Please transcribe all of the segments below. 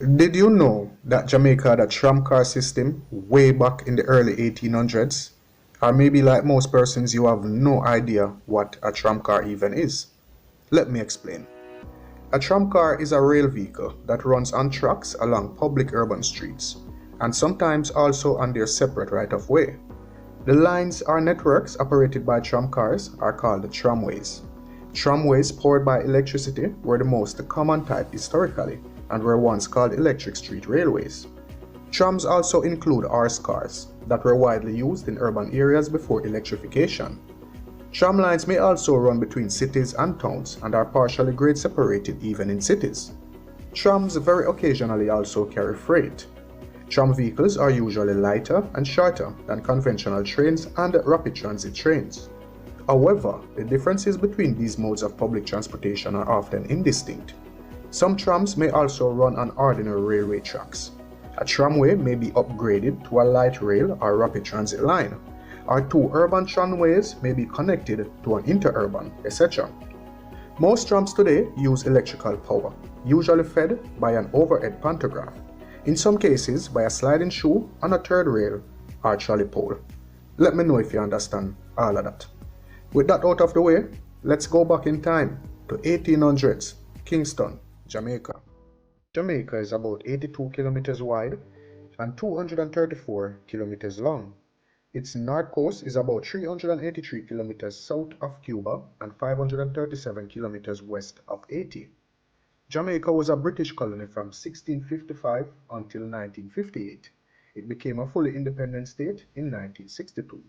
Did you know that Jamaica had a tramcar system way back in the early 1800s? Or maybe like most persons you have no idea what a tramcar even is. Let me explain. A tramcar is a rail vehicle that runs on tracks along public urban streets and sometimes also on their separate right-of-way. The lines or networks operated by tramcars are called tramways. Tramways powered by electricity were the most common type historically and were once called electric street railways. Trams also include horse cars that were widely used in urban areas before electrification. Tram lines may also run between cities and towns and are partially grade separated even in cities. Trams very occasionally also carry freight. Tram vehicles are usually lighter and shorter than conventional trains and rapid transit trains. However, the differences between these modes of public transportation are often indistinct. Some trams may also run on ordinary railway tracks. A tramway may be upgraded to a light rail or rapid transit line, or two urban tramways may be connected to an interurban, etc. Most trams today use electrical power, usually fed by an overhead pantograph, in some cases by a sliding shoe on a third rail or trolley pole. Let me know if you understand all of that. With that out of the way, let's go back in time to 1800s, Kingston, Jamaica. Jamaica is about 82 kilometers wide and 234 kilometers long. Its north coast is about 383 kilometers south of Cuba and 537 kilometers west of Haiti. Jamaica was a British colony from 1655 until 1958. It became a fully independent state in 1962.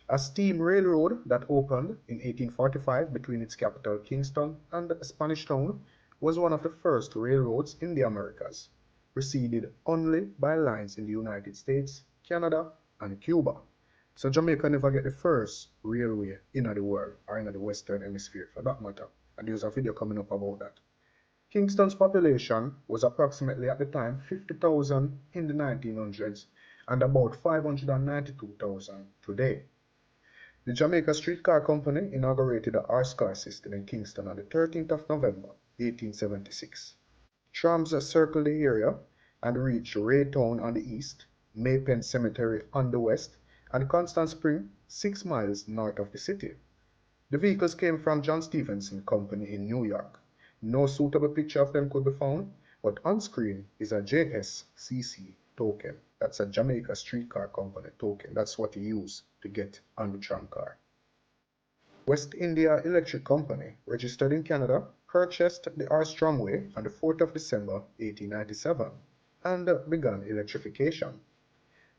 A steam railroad that opened in 1845 between its capital Kingston and Spanish Town was one of the first railroads in the Americas, preceded only by lines in the United States, Canada, and Cuba. So Jamaica never get the first railway in the world, or in the Western Hemisphere for that matter. And there's a video coming up about that. Kingston's population was approximately at the time 50,000 in the 1900s and about 592,000 today. The Jamaica Streetcar Company inaugurated the horse car system in Kingston on the 13th of November, 1876. Trams circle the area and reach Raytown on the east, Maypen Cemetery on the west, and Constant Spring 6 miles north of the city. The vehicles came from John Stephenson Company in New York. No suitable picture of them could be found, but on screen is a JSCC token. That's a Jamaica Streetcar Company token. That's what you use to get on the tramcar. West India Electric Company, registered in Canada, purchased the Horse Tramway on the 4th of December 1897 and began electrification.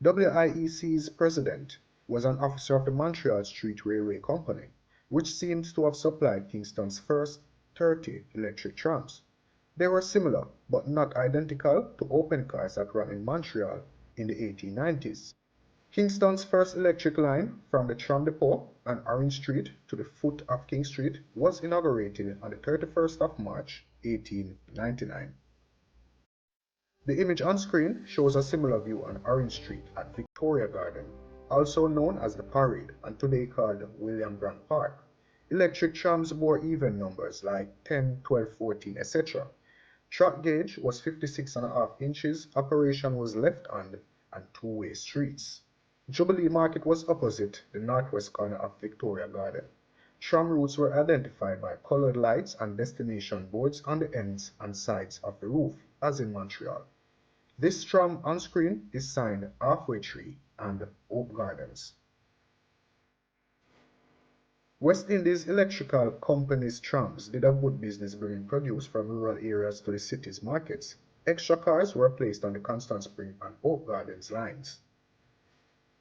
WIEC's president was an officer of the Montreal Street Railway Company, which seems to have supplied Kingston's first 30 electric trams. They were similar, but not identical, to open cars that ran in Montreal in the 1890s. Kingston's first electric line from the tram depot on Orange Street to the foot of King Street was inaugurated on the 31st of March, 1899. The image on screen shows a similar view on Orange Street at Victoria Garden, also known as the Parade and today called William Grant Park. Electric trams bore even numbers like 10, 12, 14, etc. Track gauge was 56.5 inches, operation was left-hand and two-way streets. Jubilee Market was opposite the northwest corner of Victoria Garden. Tram routes were identified by colored lights and destination boards on the ends and sides of the roof, as in Montreal. This tram on screen is signed Halfway Tree and Hope Gardens. West Indies Electrical Company's trams did a good business bringing produce from rural areas to the city's markets. Extra cars were placed on the Constant Spring and Hope Gardens lines.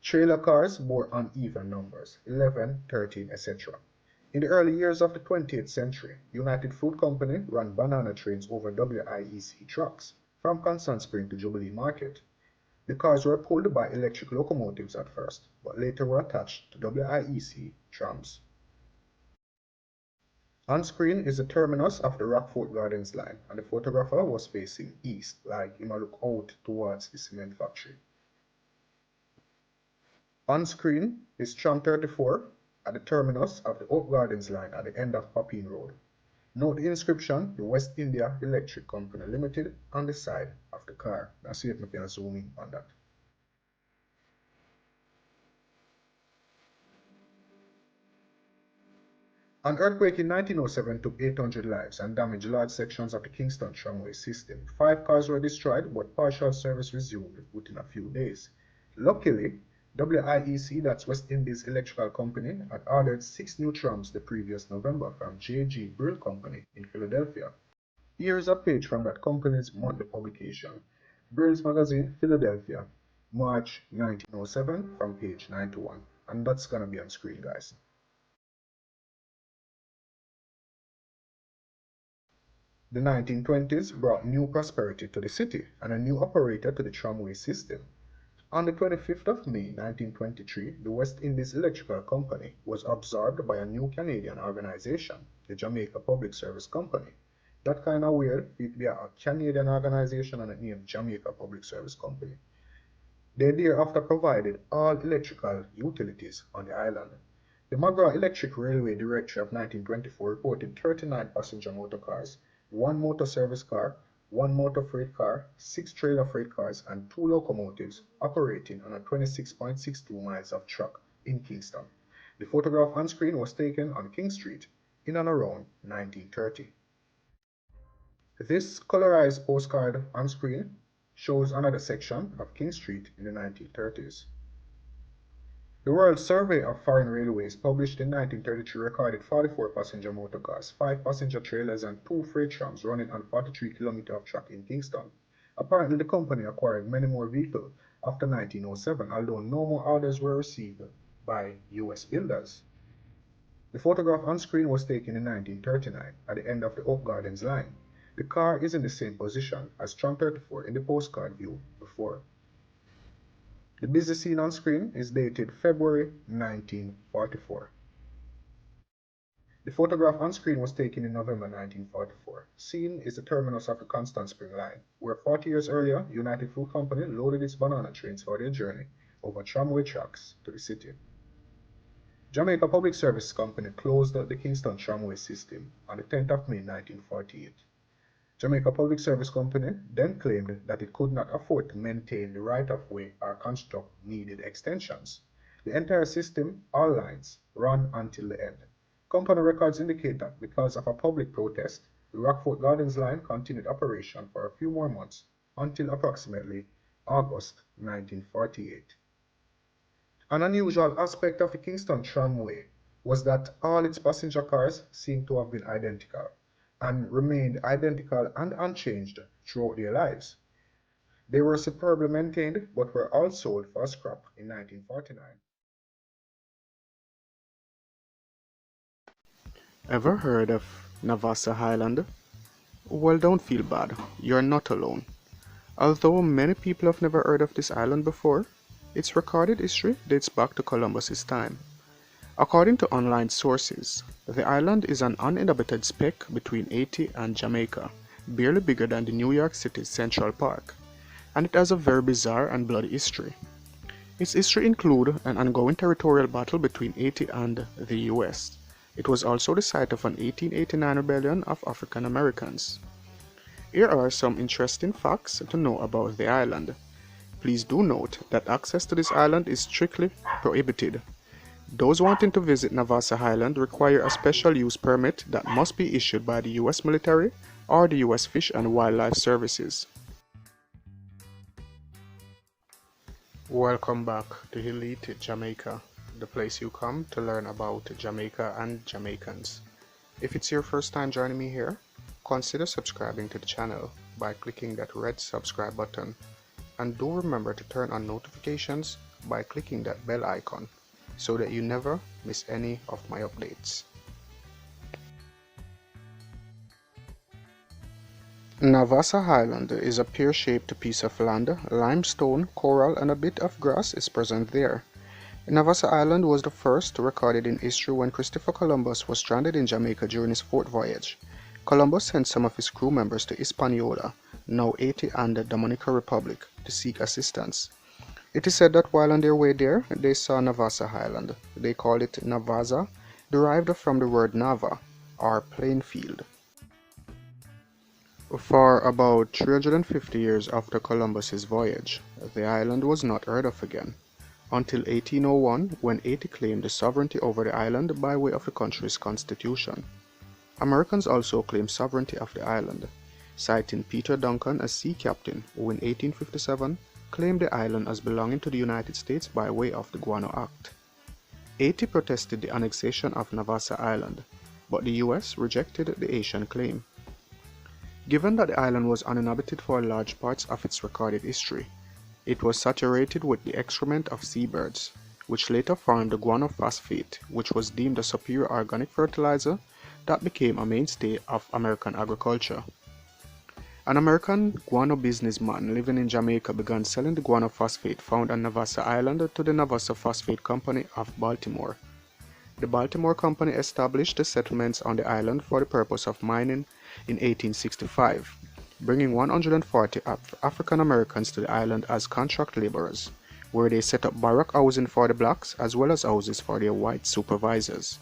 Trailer cars bore uneven numbers, 11, 13, etc. In the early years of the 20th century, United Fruit Company ran banana trains over WIEC tracks from Constant Spring to Jubilee Market. The cars were pulled by electric locomotives at first, but later were attached to WIEC trams. On screen is the terminus of the Rockfort Gardens line, and the photographer was facing east, like he might look out towards the cement factory. On screen is tram 34 at the terminus of the Oak Gardens line at the end of Papine Road. Note the inscription, the West India Electric Company Limited, on the side of the car. Let's see if we can zoom in on that. An earthquake in 1907 took 800 lives and damaged large sections of the Kingston tramway system. 5 cars were destroyed, but partial service resumed within a few days. Luckily, WIEC, that's West Indies Electrical Company, had ordered 6 new trams the previous November from J.G. Brill Company in Philadelphia. Here is a page from that company's monthly publication, Brill's Magazine, Philadelphia, March 1907, from page 91. And that's gonna be on screen, guys. The 1920s brought new prosperity to the city and a new operator to the tramway system. On the 25th of May 1923, the West Indies Electrical Company was absorbed by a new Canadian organization, the Jamaica Public Service Company. That kind of weird, it be a Canadian organization and it named Jamaica Public Service Company. They thereafter provided all electrical utilities on the island. The McGraw Electric Railway Directory of 1924 reported 39 passenger motor cars, 1 motor service car, 1 motor freight car, 6 trailer freight cars, and 2 locomotives operating on a 26.62 miles of track in Kingston. The photograph on screen was taken on King Street in and around 1930. This colorized postcard on screen shows another section of King Street in the 1930s. The World Survey of Foreign Railways, published in 1933, recorded 44 passenger motor cars, 5 passenger trailers, and 2 freight trams running on 43 kilometers of track in Kingston. Apparently, the company acquired many more vehicles after 1907, although no more orders were received by U.S. builders. The photograph on screen was taken in 1939 at the end of the Oak Gardens line. The car is in the same position as Tram 34 in the postcard view before. The busy scene on screen is dated February 1944. The photograph on screen was taken in November 1944. Scene is the terminus of the Constant Spring Line, where 40 years earlier, United Fruit Company loaded its banana trains for their journey over tramway tracks to the city. Jamaica Public Service Company closed the Kingston tramway system on the 10th of May 1948. Jamaica Public Service Company then claimed that it could not afford to maintain the right-of-way or construct needed extensions. The entire system, all lines, ran until the end. Company records indicate that because of a public protest, the Rockfort Gardens line continued operation for a few more months until approximately August 1948. An unusual aspect of the Kingston tramway was that all its passenger cars seemed to have been identical and remained identical and unchanged throughout their lives. They were superbly maintained but were all sold for scrap in 1949. Ever heard of Navassa Island? Well, don't feel bad, you're not alone. Although many people have never heard of this island before, its recorded history dates back to Columbus's time. According to online sources, the island is an uninhabited speck between Haiti and Jamaica, barely bigger than the New York City's Central Park, and it has a very bizarre and bloody history. Its history includes an ongoing territorial battle between Haiti and the US. It was also the site of an 1889 rebellion of African Americans. Here are some interesting facts to know about the island. Please do note that access to this island is strictly prohibited. Those wanting to visit Navassa Island require a special use permit that must be issued by the U.S. military or the U.S. Fish and Wildlife Services. Welcome back to Elite Jamaica, the place you come to learn about Jamaica and Jamaicans. If it's your first time joining me here, consider subscribing to the channel by clicking that red subscribe button. And do remember to turn on notifications by clicking that bell icon so that you never miss any of my updates. Navassa Island is a pear-shaped piece of land. Limestone, coral, and a bit of grass is present there. Navassa Island was the first recorded in history when Christopher Columbus was stranded in Jamaica during his 4th voyage. Columbus sent some of his crew members to Hispaniola, now Haiti and the Dominican Republic, to seek assistance. It is said that while on their way there, they saw Navassa Island. They called it Navassa, derived from the word Nava, or plain field. For about 350 years after Columbus's voyage, the island was not heard of again, until 1801 when Haiti claimed the sovereignty over the island by way of the country's constitution. Americans also claimed sovereignty of the island, citing Peter Duncan, a sea captain who in 1857 claimed the island as belonging to the United States by way of the Guano Act. Haiti protested the annexation of Navassa Island, but the US rejected the Haitian claim. Given that the island was uninhabited for large parts of its recorded history, it was saturated with the excrement of seabirds, which later formed the guano phosphate, which was deemed a superior organic fertilizer that became a mainstay of American agriculture. An American guano businessman living in Jamaica began selling the guano phosphate found on Navassa Island to the Navassa Phosphate Company of Baltimore. The Baltimore Company established the settlements on the island for the purpose of mining in 1865, bringing 140 African Americans to the island as contract laborers, where they set up barrack housing for the blacks as well as houses for their white supervisors.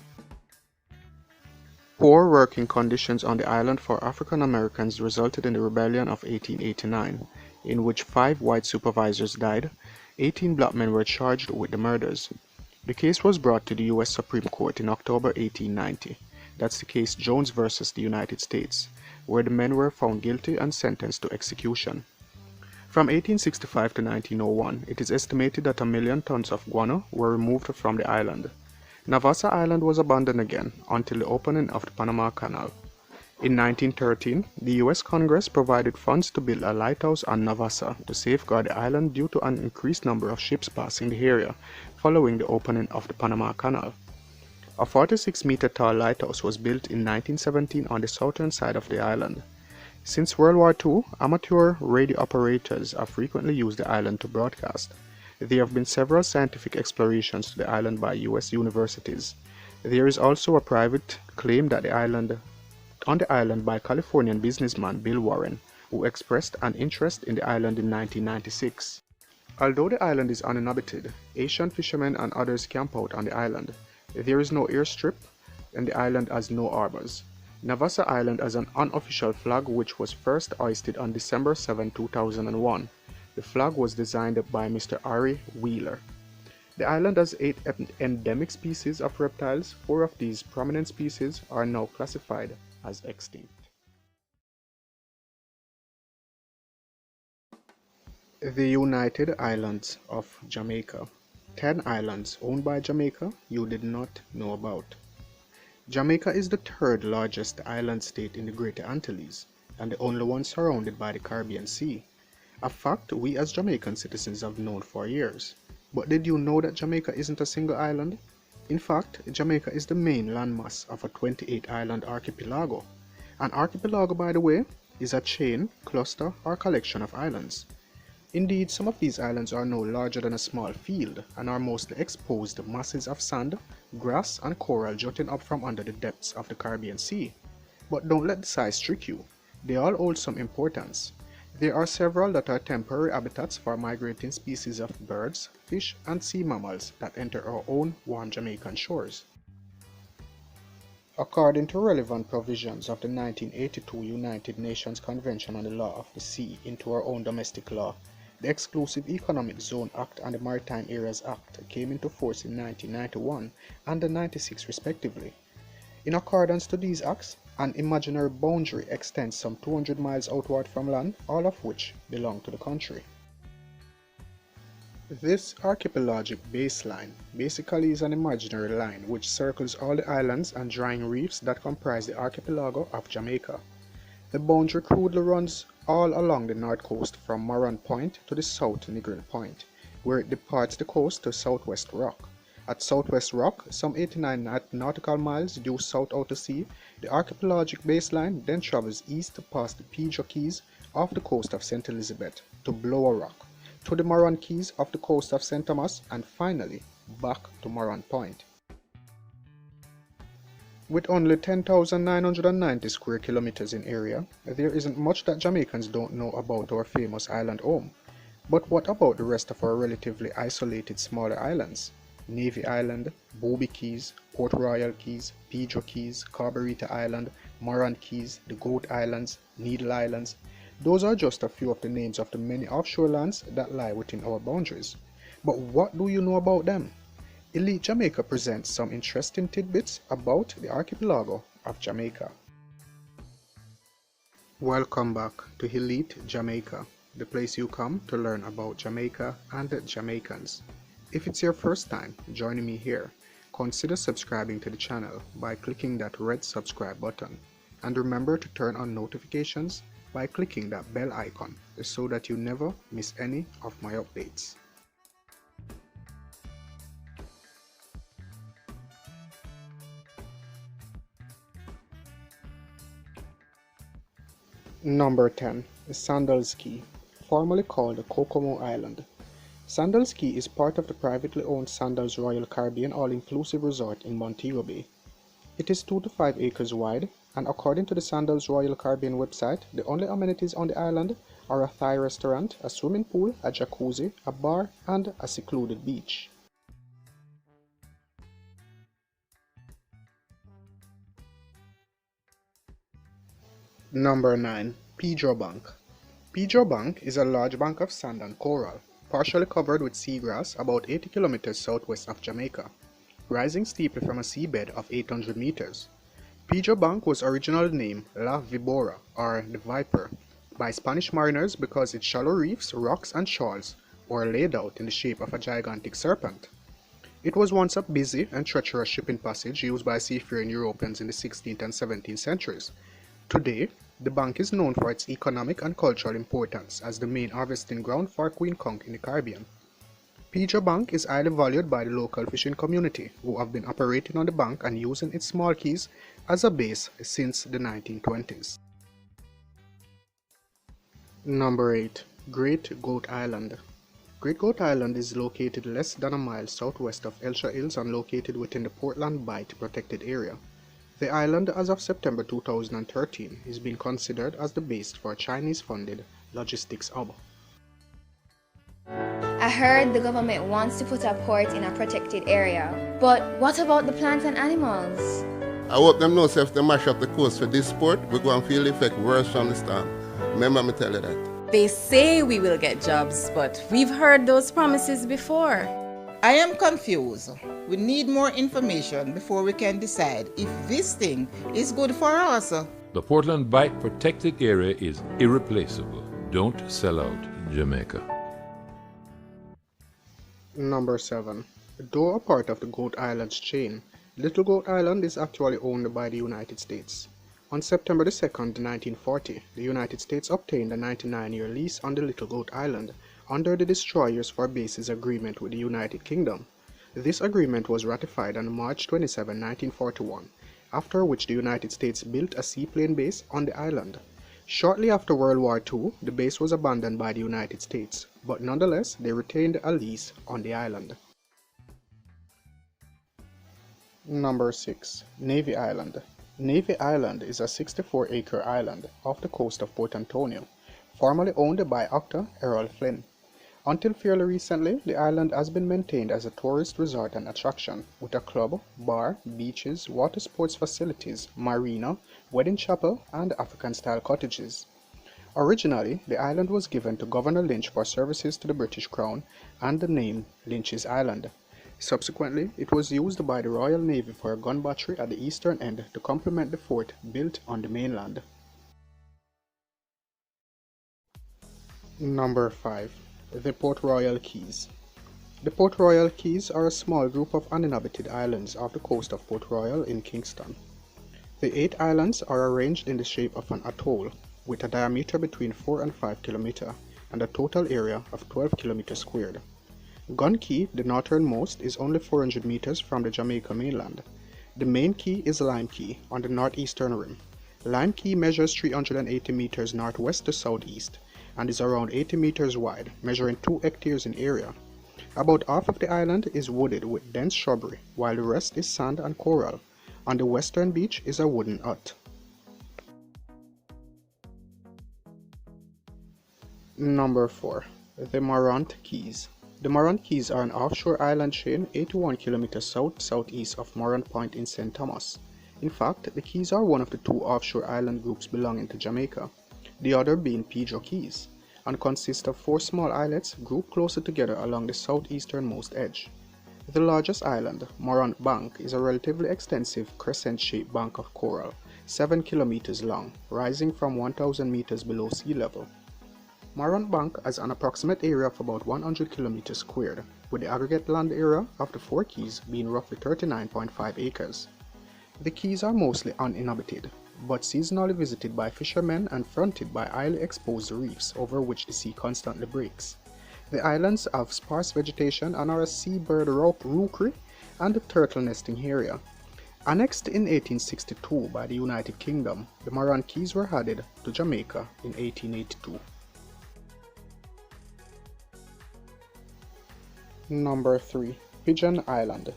Poor working conditions on the island for African Americans resulted in the Rebellion of 1889, in which 5 white supervisors died. 18 black men were charged with the murders. The case was brought to the U.S. Supreme Court in October 1890. That's the case Jones versus the United States, where the men were found guilty and sentenced to execution. From 1865 to 1901, it is estimated that 1,000,000 tons of guano were removed from the island. Navassa Island was abandoned again until the opening of the Panama Canal. In 1913, the U.S. Congress provided funds to build a lighthouse on Navassa to safeguard the island due to an increased number of ships passing the area following the opening of the Panama Canal. A 46-meter tall lighthouse was built in 1917 on the southern side of the island. Since World War II, amateur radio operators have frequently used the island to broadcast. There have been several scientific explorations to the island by U.S. universities. There is also a private claim that on the island by Californian businessman Bill Warren, who expressed an interest in the island in 1996. Although the island is uninhabited, Asian fishermen and others camp out on the island. There is no airstrip, and the island has no harbors. Navassa Island has an unofficial flag which was first hoisted on December 7, 2001. The flag was designed by Mr. Ari Wheeler. The island has 8 endemic species of reptiles. 4 of these prominent species are now classified as extinct. The United Islands of Jamaica. 10 islands owned by Jamaica you did not know about. Jamaica is the 3rd largest island state in the Greater Antilles and the only one surrounded by the Caribbean Sea. A fact we as Jamaican citizens have known for years. But did you know that Jamaica isn't a single island? In fact, Jamaica is the main landmass of a 28-island archipelago. An archipelago, by the way, is a chain, cluster, or collection of islands. Indeed, some of these islands are no larger than a small field and are mostly exposed masses of sand, grass, and coral jutting up from under the depths of the Caribbean Sea. But don't let the size trick you. They all hold some importance. There are several that are temporary habitats for migrating species of birds, fish, and sea mammals that enter our own warm Jamaican shores. According to relevant provisions of the 1982 United Nations Convention on the Law of the Sea into our own domestic law, the Exclusive Economic Zone Act and the Maritime Areas Act came into force in 1991 and 1996 respectively. In accordance to these acts, an imaginary boundary extends some 200 miles outward from land, all of which belong to the country. This archipelagic baseline basically is an imaginary line which circles all the islands and drying reefs that comprise the archipelago of Jamaica. The boundary crudely runs all along the north coast from Moran Point to the South Negrin Point, where it departs the coast to Southwest Rock. At Southwest Rock, some 89 nautical miles due south out to sea, the archipelagic baseline then travels east past the Pedro Keys off the coast of St. Elizabeth to Blower Rock, to the Moran Keys off the coast of St. Thomas, and finally back to Moran Point. With only 10,990 square kilometers in area, there isn't much that Jamaicans don't know about our famous island home. But what about the rest of our relatively isolated smaller islands? Navy Island, Bobby Keys, Port Royal Keys, Pedro Keys, Carburetor Island, Morant Keys, the Goat Islands, Needle Islands. Those are just a few of the names of the many offshore lands that lie within our boundaries. But what do you know about them? Elite Jamaica presents some interesting tidbits about the archipelago of Jamaica. Welcome back to Elite Jamaica, the place you come to learn about Jamaica and the Jamaicans. If it's your first time joining me here, consider subscribing to the channel by clicking that red subscribe button. And remember to turn on notifications by clicking that bell icon so that you never miss any of my updates. Number 10. Sandals Key, formerly called Kokomo Island. Sandals Key is part of the privately owned Sandals Royal Caribbean All-Inclusive Resort in Montego Bay. It is 2 to 5 acres wide, and according to the Sandals Royal Caribbean website, the only amenities on the island are a Thai restaurant, a swimming pool, a jacuzzi, a bar, and a secluded beach. Number 9. Pedro Bank. Pedro Bank is a large bank of sand and coral, partially covered with seagrass about 80 kilometers southwest of Jamaica, rising steeply from a seabed of 800 meters. Pedro Bank was originally named La Vibora, or the Viper, by Spanish mariners because its shallow reefs, rocks, and shoals were laid out in the shape of a gigantic serpent. It was once a busy and treacherous shipping passage used by seafaring Europeans in the 16th and 17th centuries. Today, the bank is known for its economic and cultural importance as the main harvesting ground for queen conch in the Caribbean. Pedro Bank is highly valued by the local fishing community, who have been operating on the bank and using its small quays as a base since the 1920s. Number 8. Great Goat Island. Great Goat Island is located less than a mile southwest of Elsha Hills and located within the Portland Bight protected area. The island, as of September 2013, is being considered as the base for a Chinese-funded logistics hub. I heard the government wants to put a port in a protected area, but what about the plants and animals? I hope them know if they mash up the coast for this port, we're going to feel the effect worse from the storm. Remember me tell you that. They say we will get jobs, but we've heard those promises before. I am confused. We need more information before we can decide if this thing is good for us. The Portland Bight protected area is irreplaceable. Don't sell out Jamaica. Number 7. Though a part of the Goat Islands chain, Little Goat Island is actually owned by the United States. On September 2, 1940, the United States obtained a 99-year lease on the Little Goat Island under the Destroyers for Bases Agreement with the United Kingdom. This agreement was ratified on March 27, 1941, after which the United States built a seaplane base on the island. Shortly after World War II, the base was abandoned by the United States, but nonetheless they retained a lease on the island. Number 6. Navy Island. Navy Island is a 64-acre island off the coast of Port Antonio, formerly owned by actor Errol Flynn. Until fairly recently, the island has been maintained as a tourist resort and attraction, with a club, bar, beaches, water sports facilities, marina, wedding chapel, and African-style cottages. Originally, the island was given to Governor Lynch for services to the British Crown and the name Lynch's Island. Subsequently, it was used by the Royal Navy for a gun battery at the eastern end to complement the fort built on the mainland. Number 5. The Port Royal Keys. The Port Royal Keys are a small group of uninhabited islands off the coast of Port Royal in Kingston. The 8 islands are arranged in the shape of an atoll, with a diameter between 4 and 5 km and a total area of 12 km squared. Gun Key, the northernmost, is only 400 meters from the Jamaica mainland. The main key is Lime Key on the northeastern rim. Lime Key measures 380 meters northwest to southeast and is around 80 meters wide, measuring 2 hectares in area. About half of the island is wooded with dense shrubbery, while the rest is sand and coral. On the western beach is a wooden hut. Number 4. The Morant Keys. The Morant Keys are an offshore island chain 81 kilometers south-southeast of Morant Point in St. Thomas. In fact, the Keys are one of the two offshore island groups belonging to Jamaica, the other being Pedro Keys, and consist of 4 small islets grouped closer together along the southeasternmost edge. The largest island, Morant Bank, is a relatively extensive crescent-shaped bank of coral, 7 kilometers long, rising from 1,000 meters below sea level. Morant Bank has an approximate area of about 100 kilometers squared, with the aggregate land area of the 4 keys being roughly 39.5 acres. The keys are mostly uninhabited, but seasonally visited by fishermen and fronted by highly exposed reefs over which the sea constantly breaks. The islands have sparse vegetation and are a seabird rookery and a turtle nesting area. Annexed in 1862 by the United Kingdom, the Morant Keys were added to Jamaica in 1882. Number 3. Pigeon Island.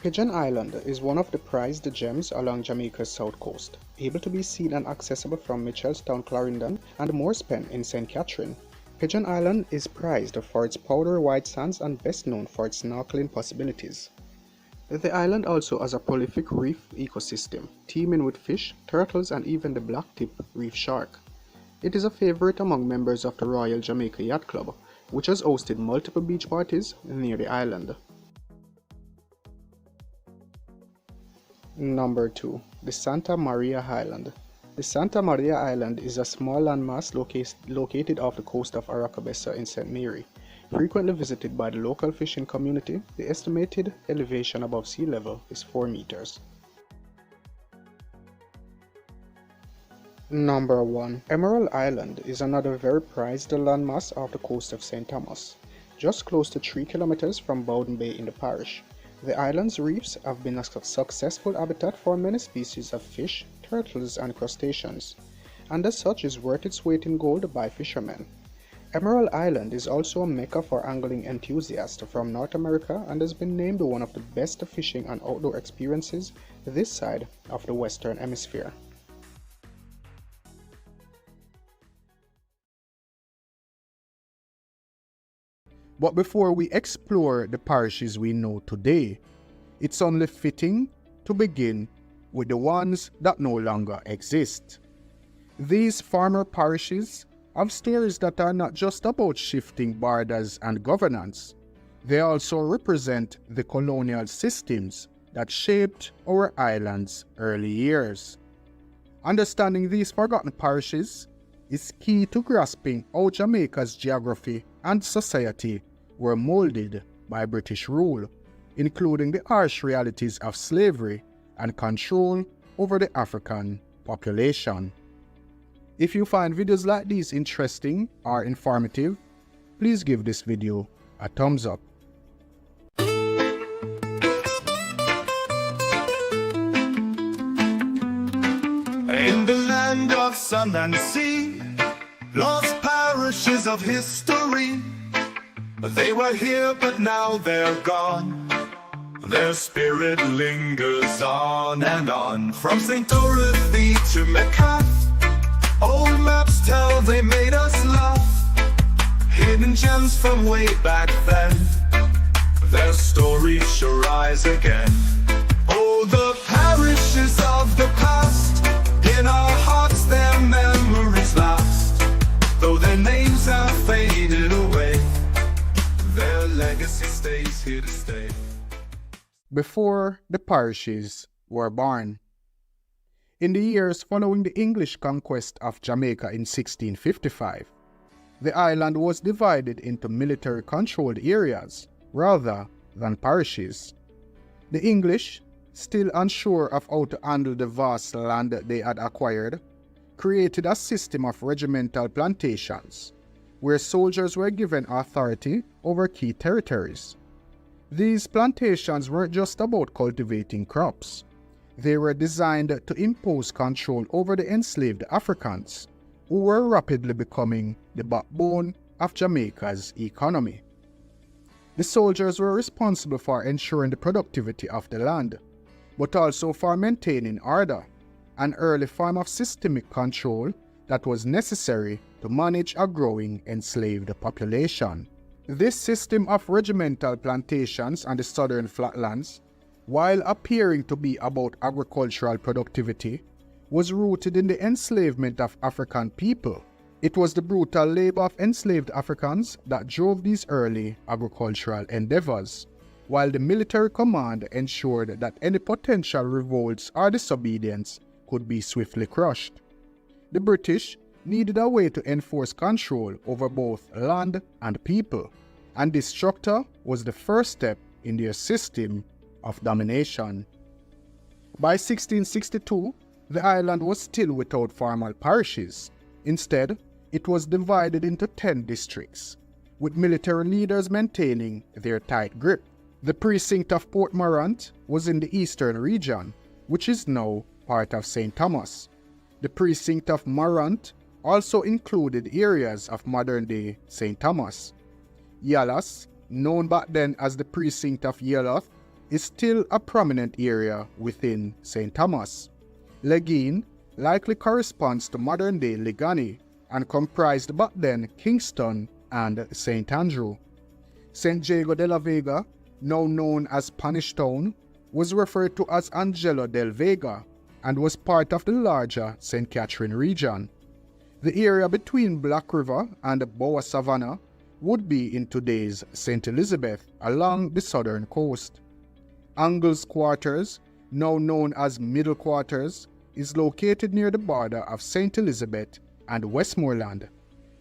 Pigeon Island is one of the prized gems along Jamaica's south coast, able to be seen and accessible from Mitchellstown, Clarendon, and Moorspen in St. Catherine. Pigeon Island is prized for its powdery white sands and best known for its snorkeling possibilities. The island also has a prolific reef ecosystem, teeming with fish, turtles, and even the blacktip reef shark. It is a favorite among members of the Royal Jamaica Yacht Club, which has hosted multiple beach parties near the island. Number 2. The Santa Maria Island. The Santa Maria Island is a small landmass located off the coast of Archipelago in St. Mary. Frequently visited by the local fishing community, the estimated elevation above sea level is 4 meters. Number 1. Emerald Island is another very prized landmass off the coast of St. Thomas, just close to 3 kilometers from Bowden Bay in the parish. The island's reefs have been a successful habitat for many species of fish, turtles, and crustaceans, and as such is worth its weight in gold by fishermen. Emerald Island is also a mecca for angling enthusiasts from North America and has been named one of the best fishing and outdoor experiences this side of the Western Hemisphere. But before we explore the parishes we know today, it's only fitting to begin with the ones that no longer exist. These former parishes have stories that are not just about shifting borders and governance. They also represent the colonial systems that shaped our island's early years. Understanding these forgotten parishes is key to grasping how Jamaica's geography and society were molded by British rule, including the harsh realities of slavery and control over the African population. If you find videos like these interesting or informative, please give this video a thumbs up. In the land of sun and sea, lost parishes of history. They were here, but now they're gone. Their spirit lingers on and on. From St. Dorothy to Mecca, old maps tell they made us laugh. Hidden gems from way back then, their stories shall rise again. Oh, the parishes of the past, in our hearts their memories last. Though their names have faded away, their legacy stays here to stay. Before the parishes were born. In the years following the English conquest of Jamaica in 1655, the island was divided into military-controlled areas rather than parishes. The English, still unsure of how to handle the vast land they had acquired, created a system of regimental plantations, where soldiers were given authority over key territories. These plantations weren't just about cultivating crops. They were designed to impose control over the enslaved Africans, who were rapidly becoming the backbone of Jamaica's economy. The soldiers were responsible for ensuring the productivity of the land, but also for maintaining order, an early form of systemic control that was necessary to manage a growing enslaved population. This system of regimental plantations on the southern flatlands while appearing to be about agricultural productivity, was rooted in the enslavement of African people. It was the brutal labor of enslaved Africans that drove these early agricultural endeavors, while the military command ensured that any potential revolts or disobedience could be swiftly crushed. The British needed a way to enforce control over both land and people, and this structure was the first step in their system of domination. By 1662, the island was still without formal parishes. Instead, it was divided into 10 districts, with military leaders maintaining their tight grip. The precinct of Port Morant was in the eastern region, which is now part of St. Thomas. The precinct of Morant also included areas of modern-day St. Thomas. Yalas, known back then as the precinct of Yaloth, is still a prominent area within St. Thomas. Legeen likely corresponds to modern-day Legani and comprised back then Kingston and St. Andrew. St. Jago de la Vega, now known as Spanish Town, was referred to as Angelo del Vega and was part of the larger St. Catherine region. The area between Black River and Boa Savannah would be in today's St. Elizabeth along the southern coast. Angles Quarters, now known as Middle Quarters, is located near the border of St. Elizabeth and Westmoreland.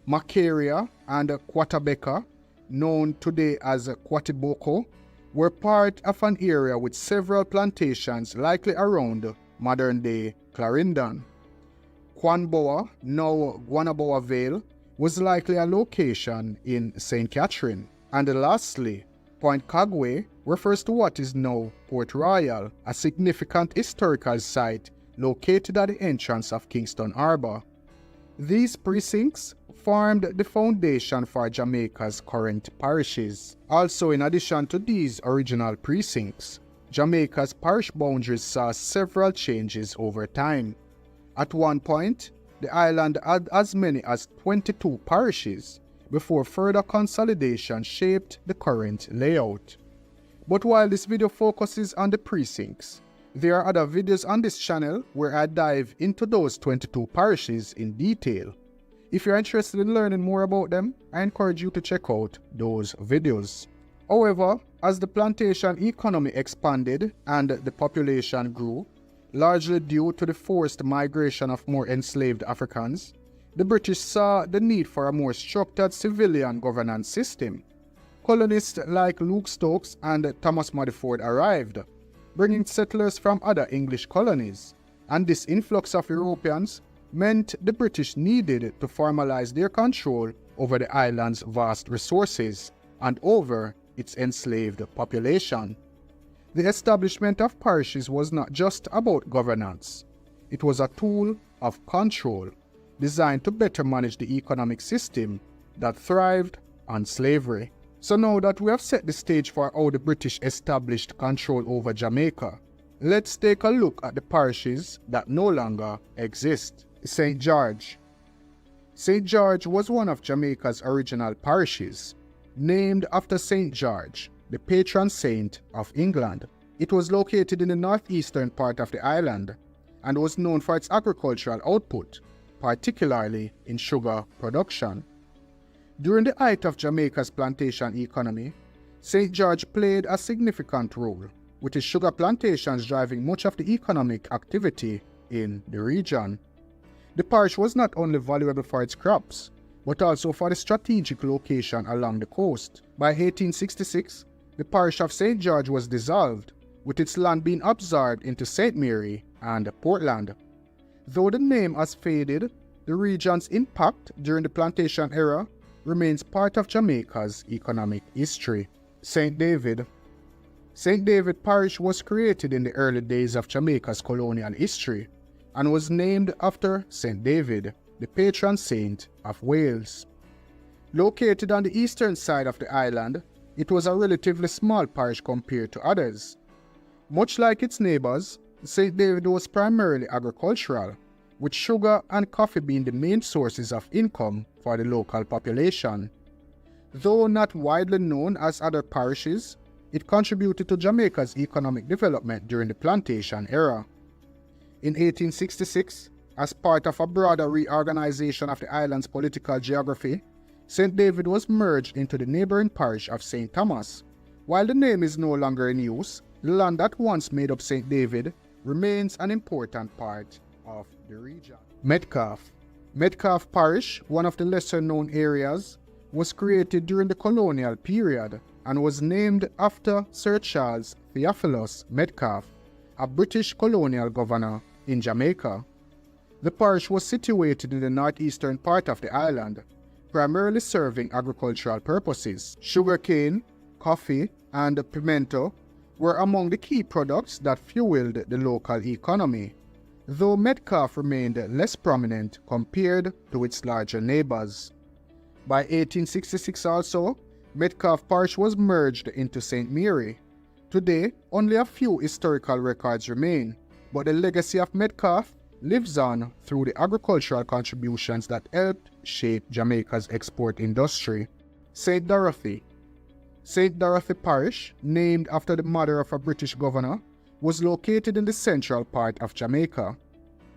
Macaria and Quatabecca, known today as Quatiboko, were part of an area with several plantations likely around modern-day Clarendon. Quanboa, now Guanaboa Vale, was likely a location in St. Catherine. And lastly, Point Kagwe refers to what is now Port Royal, a significant historical site located at the entrance of Kingston Harbour. These precincts formed the foundation for Jamaica's current parishes. Also, in addition to these original precincts, Jamaica's parish boundaries saw several changes over time. At one point, the island had as many as 22 parishes before further consolidation shaped the current layout. But while this video focuses on the precincts, there are other videos on this channel where I dive into those 22 parishes in detail. If you're interested in learning more about them, I encourage you to check out those videos. However, as the plantation economy expanded and the population grew, largely due to the forced migration of more enslaved Africans, the British saw the need for a more structured civilian governance system. Colonists like Luke Stokes and Thomas Muddyford arrived, bringing settlers from other English colonies, and this influx of Europeans meant the British needed to formalize their control over the island's vast resources and over its enslaved population. The establishment of parishes was not just about governance. It was a tool of control designed to better manage the economic system that thrived on slavery. So now that we have set the stage for how the British established control over Jamaica, let's take a look at the parishes that no longer exist. St. George. St. George was one of Jamaica's original parishes, named after St. George, the patron saint of England. It was located in the northeastern part of the island and was known for its agricultural output, particularly in sugar production. During the height of Jamaica's plantation economy, St. George played a significant role, with its sugar plantations driving much of the economic activity in the region. The parish was not only valuable for its crops, but also for the strategic location along the coast. By 1866, the parish of St. George was dissolved, with its land being absorbed into St. Mary and Portland. Though the name has faded, the region's impact during the plantation era remains part of Jamaica's economic history. St. David. St. David Parish was created in the early days of Jamaica's colonial history and was named after St. David, the patron saint of Wales. Located on the eastern side of the island, it was a relatively small parish compared to others. Much like its neighbors, St. David was primarily agricultural, with sugar and coffee being the main sources of income for the local population. Though not widely known as other parishes, It contributed to Jamaica's economic development during the plantation era. In 1866, as part of a broader reorganization of the island's political geography, St. David was merged into the neighboring parish of St. Thomas. While the name is no longer in use, the land that once made up St. David remains an important part of the region. Metcalfe. Metcalfe Parish, one of the lesser-known areas, was created during the colonial period and was named after Sir Charles Theophilus Metcalfe, a British colonial governor in Jamaica. The parish was situated in the northeastern part of the island, primarily serving agricultural purposes. Sugarcane, coffee, and pimento were among the key products that fueled the local economy, though Metcalfe remained less prominent compared to its larger neighbors. By 1866 also, Metcalfe Parish was merged into St. Mary. Today, only a few historical records remain, but the legacy of Metcalfe lives on through the agricultural contributions that helped shape Jamaica's export industry. St. Dorothy. St. Dorothy Parish, named after the mother of a British governor, was located in the central part of Jamaica.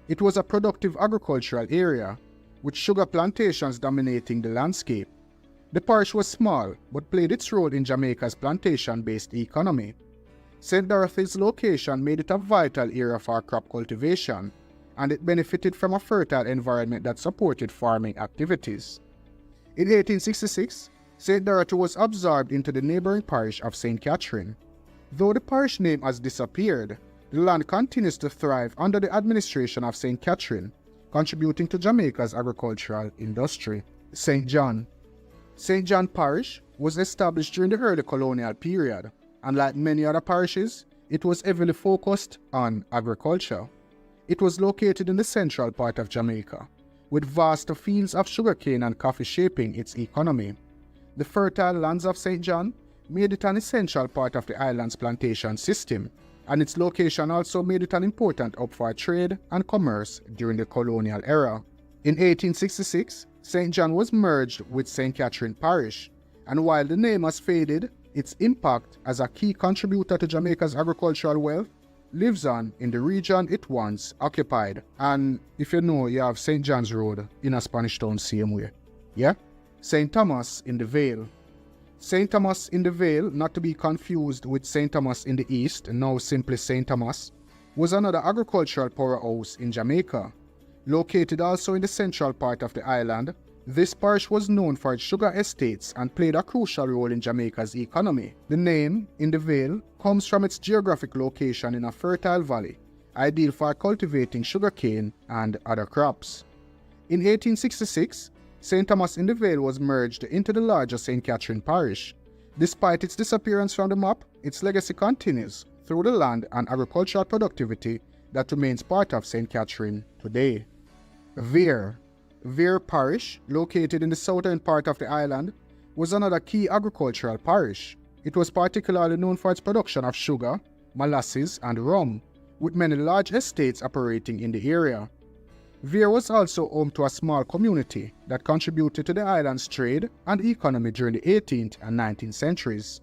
It was a productive agricultural area, with sugar plantations dominating the landscape. The parish was small, but played its role in Jamaica's plantation-based economy. St. Dorothy's location made it a vital area for crop cultivation, and it benefited from a fertile environment that supported farming activities. In 1866, St. Dorothy was absorbed into the neighboring parish of St. Catherine. Though the parish name has disappeared, the land continues to thrive under the administration of St. Catherine, contributing to Jamaica's agricultural industry. St. John. St. John Parish was established during the early colonial period, and like many other parishes, it was heavily focused on agriculture. It was located in the central part of Jamaica, with vast fields of sugarcane and coffee shaping its economy. The fertile lands of St. John made it an essential part of the island's plantation system, and its location also made it an important hub for trade and commerce during the colonial era. In 1866, St. John was merged with St. Catherine Parish, and while the name has faded, its impact as a key contributor to Jamaica's agricultural wealth lives on in the region it once occupied. And if you know, you have St. John's Road in a Spanish town same way. Yeah? St. Thomas in the Vale. St. Thomas in the Vale, not to be confused with St. Thomas in the East, now simply St. Thomas, was another agricultural powerhouse in Jamaica. Located also in the central part of the island, this parish was known for its sugar estates and played a crucial role in Jamaica's economy. The name, in the Vale, comes from its geographic location in a fertile valley, ideal for cultivating sugarcane and other crops. In 1866, St. Thomas in the Vale was merged into the larger St. Catherine Parish. Despite its disappearance from the map, its legacy continues through the land and agricultural productivity that remains part of St. Catherine today. Vere. Vere Parish, located in the southern part of the island, was another key agricultural parish. It was particularly known for its production of sugar, molasses, and rum, with many large estates operating in the area. Vere was also home to a small community that contributed to the island's trade and economy during the 18th and 19th centuries.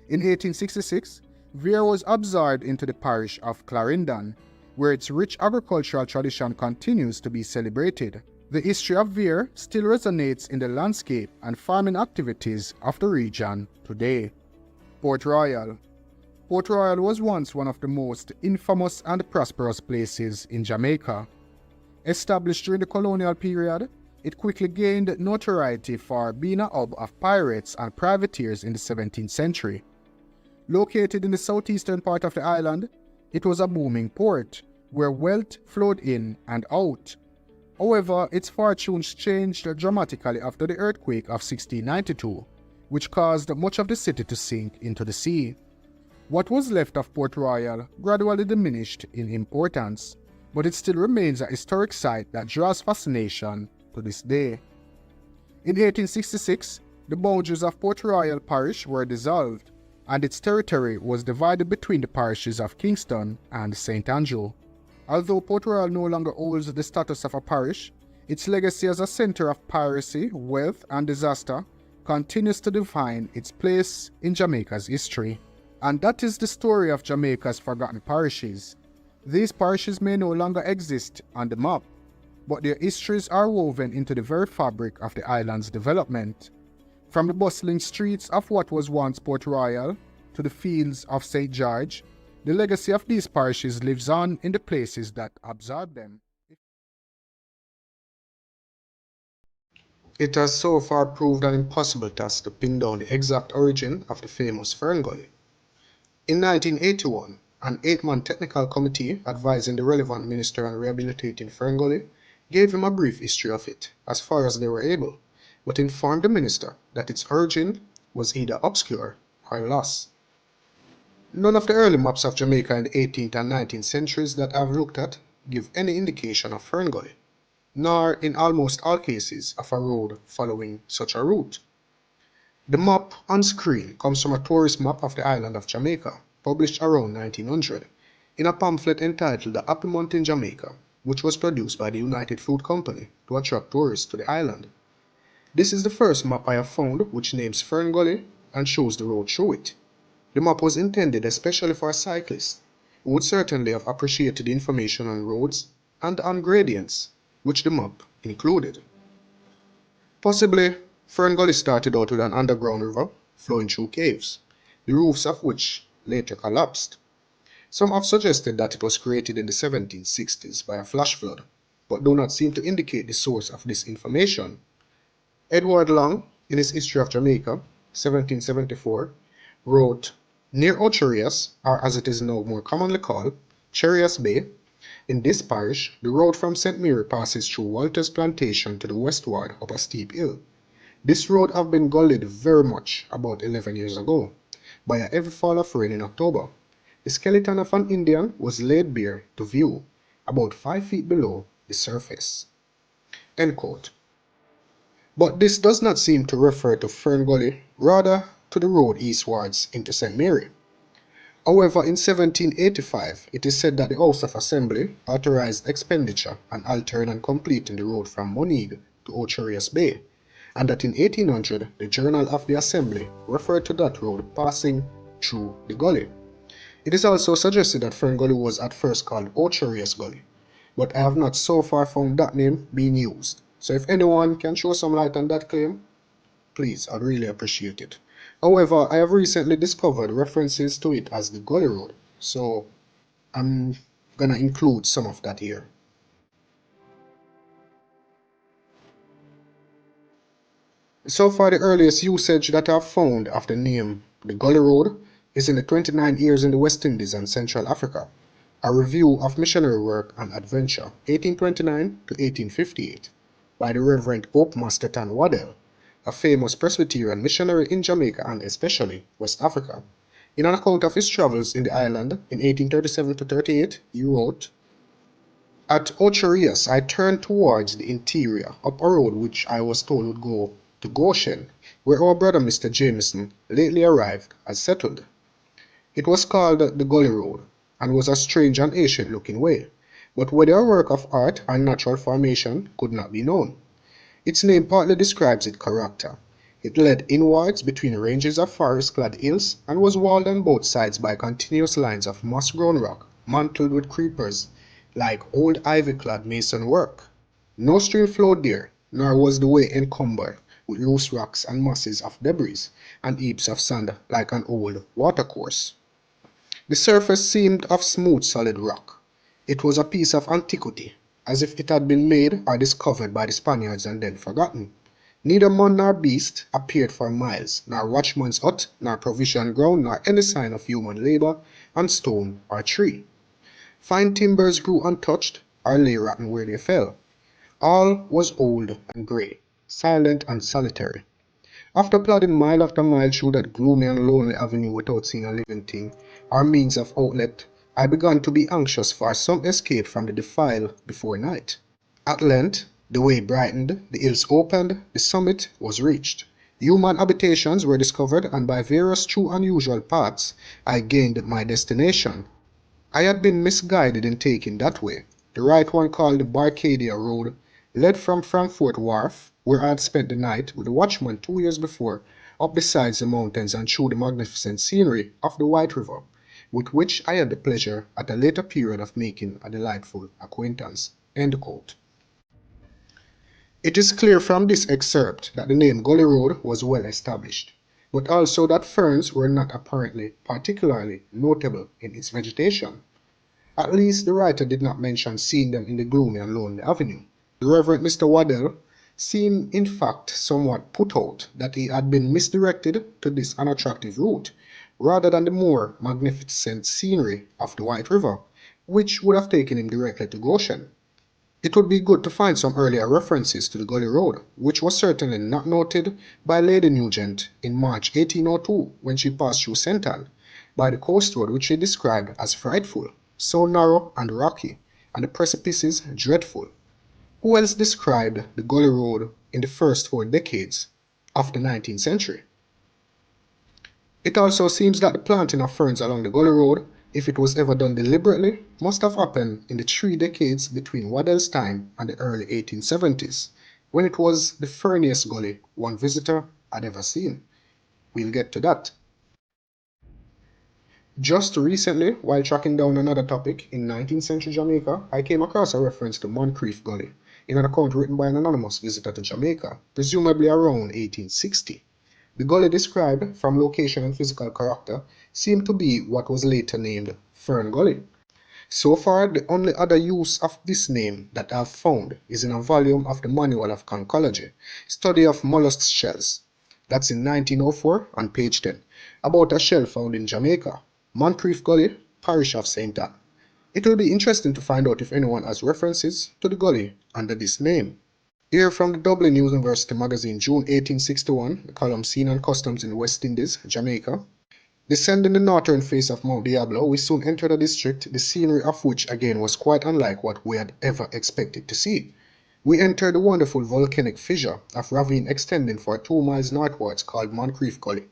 In 1866, Vere was absorbed into the parish of Clarendon, where its rich agricultural tradition continues to be celebrated. The history of Vere still resonates in the landscape and farming activities of the region today. Port Royal. Port Royal was once one of the most infamous and prosperous places in Jamaica. Established during the colonial period, it quickly gained notoriety for being a hub of pirates and privateers in the 17th century. Located in the southeastern part of the island, it was a booming port where wealth flowed in and out. However, its fortunes changed dramatically after the earthquake of 1692, which caused much of the city to sink into the sea. What was left of Port Royal gradually diminished in importance, but it still remains a historic site that draws fascination to this day. In 1866, the boundaries of Port Royal Parish were dissolved, and its territory was divided between the parishes of Kingston and St. Andrew. Although Port Royal no longer holds the status of a parish, its legacy as a center of piracy, wealth, and disaster continues to define its place in Jamaica's history. And that is the story of Jamaica's forgotten parishes. These parishes may no longer exist on the map, but their histories are woven into the very fabric of the island's development. From the bustling streets of what was once Port Royal to the fields of St. George, the legacy of these parishes lives on in the places that absorb them. It has so far proved an impossible task to pin down the exact origin of the famous Fern Gully. In 1981, an 8-man technical committee advising the relevant minister on rehabilitating Fern Gully gave him a brief history of it, as far as they were able, but informed the minister that its origin was either obscure or lost. None of the early maps of Jamaica in the 18th and 19th centuries that I've looked at give any indication of Fern Gully, nor in almost all cases of a road following such a route. The map on screen comes from a tourist map of the island of Jamaica, published around 1900, in a pamphlet entitled The Happy Month in Jamaica, which was produced by the United Fruit Company to attract tourists to the island. This is the first map I have found which names Fern Gully and shows the road through it. The map was intended especially for a cyclist, who would certainly have appreciated the information on roads and on gradients, which the map included. Possibly, Fern Gully started out with an underground river flowing through caves, the roofs of which later collapsed. Some have suggested that it was created in the 1760s by a flash flood, but do not seem to indicate the source of this information. Edward Long, in his History of Jamaica, 1774, wrote, "Near Ocherias, or as it is now more commonly called, Cherias Bay, in this parish, the road from St. Mary passes through Walter's plantation to the westward up a steep hill. This road have been gullied very much about 11 years ago, by a heavy fall of rain in October. The skeleton of an Indian was laid bare to view, about 5 feet below the surface." End quote. But this does not seem to refer to Fern Gully, rather to the road eastwards into St. Mary. However, in 1785, it is said that the House of Assembly authorized expenditure on altering and completing the road from Moneague to Ocherias Bay, and that in 1800, the Journal of the Assembly referred to that road passing through the gully. It is also suggested that Fern Gully was at first called Ocherias Gully, but I have not so far found that name being used. So if anyone can throw some light on that claim, please, I'd really appreciate it. However, I have recently discovered references to it as the Gully Road, so I'm gonna include some of that here. So far, the earliest usage that I've found of the name the Gully Road is in the 29 Years in the West Indies and Central Africa, a review of missionary work and adventure, 1829 to 1858, by the Reverend Hope Masterton Waddell, a famous Presbyterian missionary in Jamaica and especially West Africa. In an account of his travels in the island in 1837 to 38, he wrote, "At Ocherias I turned towards the interior, up a road which I was told would go to Goshen, where our brother Mr. Jameson, lately arrived, had settled. It was called the Gully Road, and was a strange and ancient looking way, but whether a work of art or natural formation could not be known. Its name partly describes its character. It led inwards between ranges of forest-clad hills, and was walled on both sides by continuous lines of moss-grown rock, mantled with creepers, like old ivy-clad mason work. No stream flowed there, nor was the way encumbered with loose rocks and masses of debris, and heaps of sand like an old watercourse. The surface seemed of smooth solid rock. It was a piece of antiquity, as if it had been made or discovered by the Spaniards and then forgotten. Neither man nor beast appeared for miles, nor watchman's hut, nor provision ground, nor any sign of human labor on stone or tree. Fine timbers grew untouched, or lay rotten where they fell. All was old and grey, silent and solitary. After plodding mile after mile through that gloomy and lonely avenue without seeing a living thing, or means of outlet, I began to be anxious for some escape from the defile before night. At length, the way brightened, the hills opened, the summit was reached. Human habitations were discovered, and by various true unusual paths, I gained my destination. I had been misguided in taking that way. The right one, called the Barcadia Road, led from Frankfort Wharf, where I had spent the night with the watchman 2 years before, up the sides of the mountains and through the magnificent scenery of the White River, with which I had the pleasure at a later period of making a delightful acquaintance." End quote. It is clear from this excerpt that the name Gully Road was well established, but also that ferns were not apparently particularly notable in its vegetation. At least the writer did not mention seeing them in the gloomy and lonely avenue. The Reverend Mr. Waddell seemed in fact somewhat put out that he had been misdirected to this unattractive route, rather than the more magnificent scenery of the White River, which would have taken him directly to Goshen. It would be good to find some earlier references to the Gully Road, which was certainly not noted by Lady Nugent in March 1802 when she passed through St. Ann, by the coast road which she described as frightful, so narrow and rocky, and the precipices dreadful. Who else described the Gully Road in the first 4 decades of the 19th century? It also seems that the planting of ferns along the Gully Road, if it was ever done deliberately, must have happened in the 3 decades between Waddell's time and the early 1870s, when it was the ferniest gully one visitor had ever seen. We'll get to that. Just recently, while tracking down another topic in 19th century Jamaica, I came across a reference to Moncrief Gully in an account written by an anonymous visitor to Jamaica, presumably around 1860. The gully described, from location and physical character, seemed to be what was later named Fern Gully. So far, the only other use of this name that I've found is in a volume of the Manual of Conchology, Study of Mollusk Shells. That's in 1904 on page 10, about a shell found in Jamaica, Moncrief Gully, parish of St. Ann. It will be interesting to find out if anyone has references to the gully under this name. Here from the Dublin University magazine, June 1861, the column Scene and Customs in the West Indies, Jamaica. Descending the northern face of Mount Diablo, we soon entered a district, the scenery of which again was quite unlike what we had ever expected to see. We entered the wonderful volcanic fissure of ravine extending for 2 miles northwards called Moncrief Gully.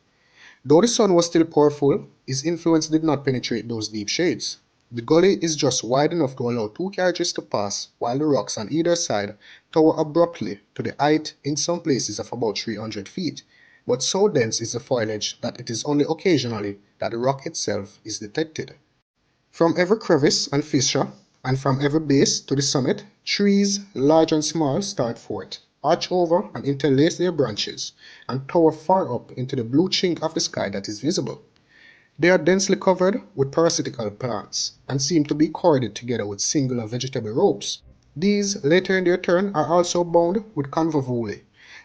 Though the sun was still powerful, its influence did not penetrate those deep shades. The gully is just wide enough to allow 2 carriages to pass, while the rocks on either side tower abruptly to the height in some places of about 300 feet, but so dense is the foliage that it is only occasionally that the rock itself is detected. From every crevice and fissure, and from every base to the summit, trees, large and small, start forth, arch over and interlace their branches, and tower far up into the blue chink of the sky that is visible. They are densely covered with parasitical plants, and seem to be corded together with singular vegetable ropes. These, later in their turn, are also bound with convolvuli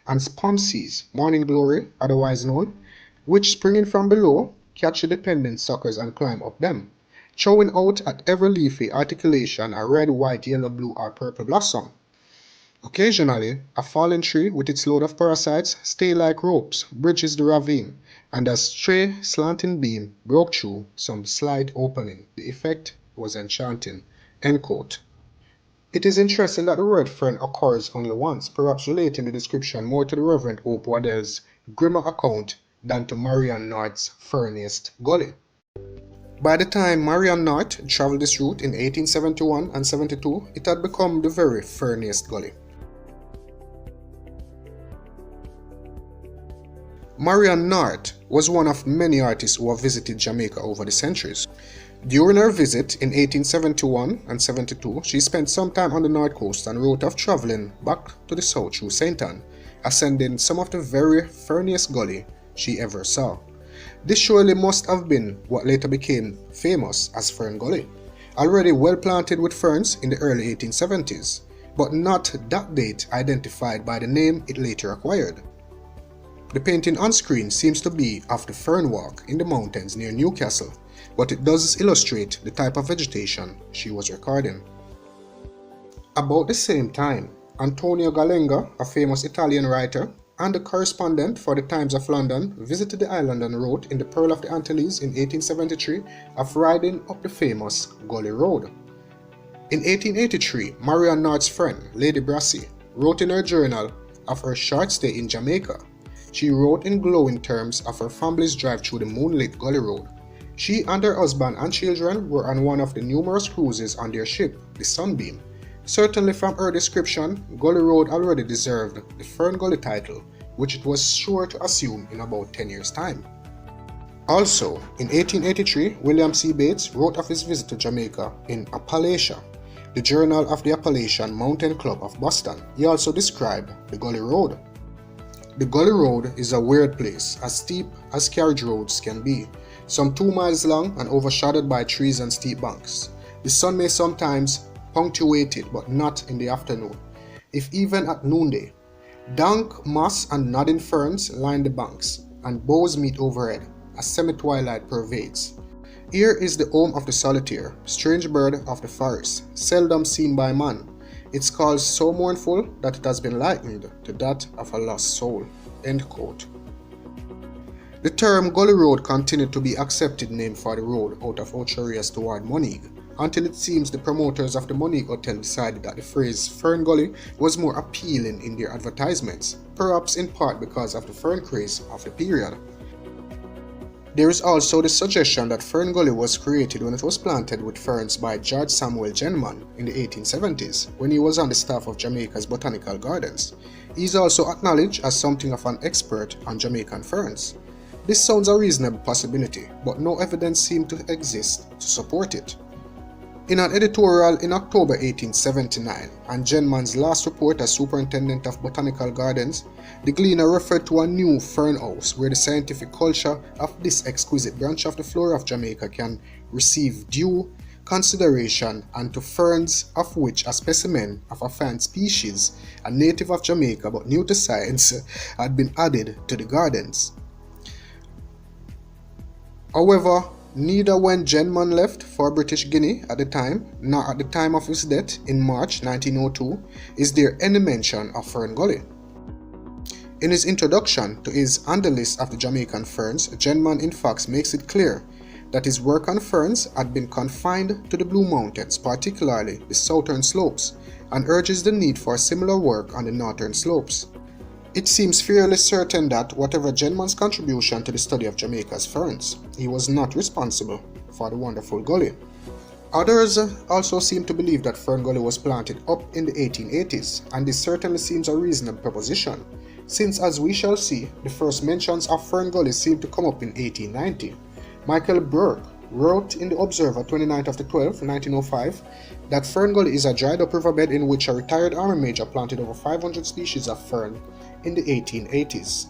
and sponsees, morning glory, otherwise known, which springing from below, catch the dependent suckers and climb up them, showing out at every leafy articulation a red, white, yellow, blue, or purple blossom. Occasionally, a fallen tree with its load of parasites, stay like ropes, bridges the ravine, and a stray, slanting beam broke through some slight opening. The effect was enchanting. End quote. It is interesting that the word fern occurs only once, perhaps relating the description more to the Reverend Hope Waddell's grimmer account than to Marian North's ferniest gully. By the time Marian North traveled this route in 1871 and 72, it had become the very ferniest gully. Marian North was one of many artists who have visited Jamaica over the centuries. During her visit in 1871 and 72, she spent some time on the north coast and wrote of traveling back to the south through St. Ann, ascending some of the very ferniest gully she ever saw. This surely must have been what later became famous as Fern Gully, already well planted with ferns in the early 1870s, but not that date identified by the name it later acquired. The painting on screen seems to be of the fern walk in the mountains near Newcastle, but it does illustrate the type of vegetation she was recording. About the same time, Antonio Gallenga, a famous Italian writer and a correspondent for the Times of London, visited the island and wrote in the Pearl of the Antilles in 1873 of riding up the famous Gully Road. In 1883, Marian North's friend, Lady Brassey, wrote in her journal of her short stay in Jamaica. She wrote in glowing terms of her family's drive through the moonlit Gully Road. She and her husband and children were on one of the numerous cruises on their ship, the Sunbeam. Certainly from her description, Gully Road already deserved the Fern Gully title, which it was sure to assume in about 10 years' time. Also, in 1883, William C. Bates wrote of his visit to Jamaica in Appalachia, the Journal of the Appalachian Mountain Club of Boston. He also described the Gully Road. The Gully Road is a weird place, as steep as carriage roads can be, some 2 miles long and overshadowed by trees and steep banks. The sun may sometimes punctuate it, but not in the afternoon, if even at noonday. Dank moss and nodding ferns line the banks, and boughs meet overhead. A semi-twilight pervades. Here is the home of the solitaire, strange bird of the forest, seldom seen by man. Its call so mournful that it has been likened to that of a lost soul." End quote. The term Gully Road continued to be accepted name for the road out of Ocherias toward Monique, until it seems the promoters of the Monique Hotel decided that the phrase Fern Gully was more appealing in their advertisements, perhaps in part because of the fern craze of the period. There is also the suggestion that Fern Gully was created when it was planted with ferns by George Samuel Genman in the 1870s, when he was on the staff of Jamaica's botanical gardens. He is also acknowledged as something of an expert on Jamaican ferns. This sounds a reasonable possibility, but no evidence seemed to exist to support it. In an editorial in October 1879, and Genman's last report as superintendent of botanical gardens, the Gleaner referred to a new fern house where the scientific culture of this exquisite branch of the flora of Jamaica can receive due consideration, and to ferns of which a specimen of a fan species, a native of Jamaica but new to science, had been added to the gardens. However, neither when Genman left for British Guinea at the time, nor at the time of his death in March 1902, is there any mention of Fern Gully. In his introduction to his On the List of the Jamaican Ferns, Genman in fact makes it clear that his work on ferns had been confined to the Blue Mountains, particularly the southern slopes, and urges the need for similar work on the northern slopes. It seems fairly certain that whatever Genman's contribution to the study of Jamaica's ferns, he was not responsible for the wonderful Gully. Others also seem to believe that Fern Gully was planted up in the 1880s, and this certainly seems a reasonable proposition, since as we shall see, the first mentions of Fern Gully seem to come up in 1890. Michael Burke wrote in the Observer 29th of the 12th, 1905, that Fern Gully is a dried up riverbed in which a retired army major planted over 500 species of fern in the 1880s.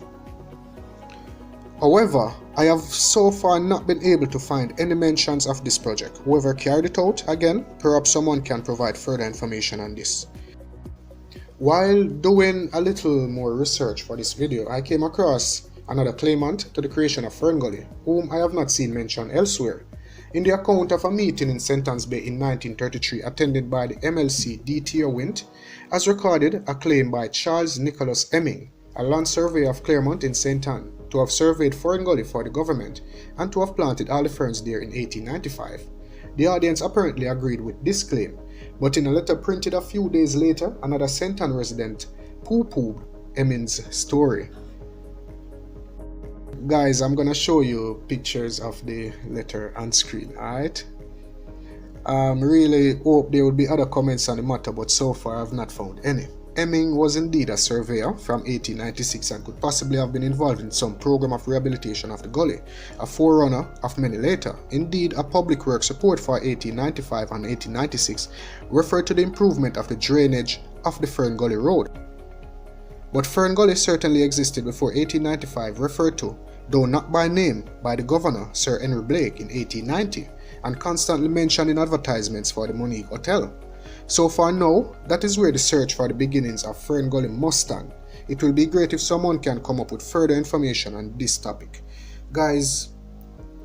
However, I have so far not been able to find any mentions of this project. Whoever carried it out, again, perhaps someone can provide further information on this. While doing a little more research for this video, I came across another claimant to the creation of Fern Gully, whom I have not seen mentioned elsewhere. In the account of a meeting in Sentence Bay in 1933 attended by the MLC D.T. Wint, as recorded a claim by Charles Nicholas Hemming, a land surveyor of Claremont in St. Anne, to have surveyed Fern Gully for the government and to have planted all the ferns there in 1895. The audience apparently agreed with this claim, but in a letter printed a few days later, another St. Anne resident pooh-poohed Hemming's story. Guys, I'm gonna show you pictures of the letter on screen, alright? Really hope there will be other comments on the matter, but so far I've not found any. Hemming was indeed a surveyor from 1896 and could possibly have been involved in some program of rehabilitation of the Gully, a forerunner of many later. Indeed, a public works report for 1895 and 1896 referred to the improvement of the drainage of the Fern Gully Road. But Fern Gully certainly existed before 1895, referred to, though not by name, by the governor, Sir Henry Blake, in 1890, and constantly mentioned in advertisements for the Monique Hotel. So far now, that is where the search for the beginnings of Fern Gully must stand. It will be great if someone can come up with further information on this topic. Guys,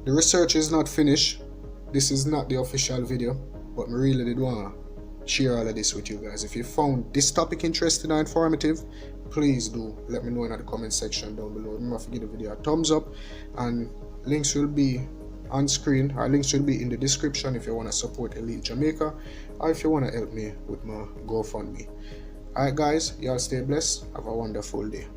the research is not finished. This is not the official video, but I really did want to share all of this with you guys. If you found this topic interesting and informative, please do let me know in the comment section down below. Remember to give the video a thumbs up, and links will be on screen. Our links will be in the description if you want to support Elite Jamaica or if you want to help me with my GoFundMe. Alright guys, y'all stay blessed. Have a wonderful day.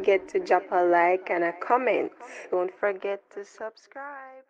forget to drop a like and a comment. Don't forget to subscribe.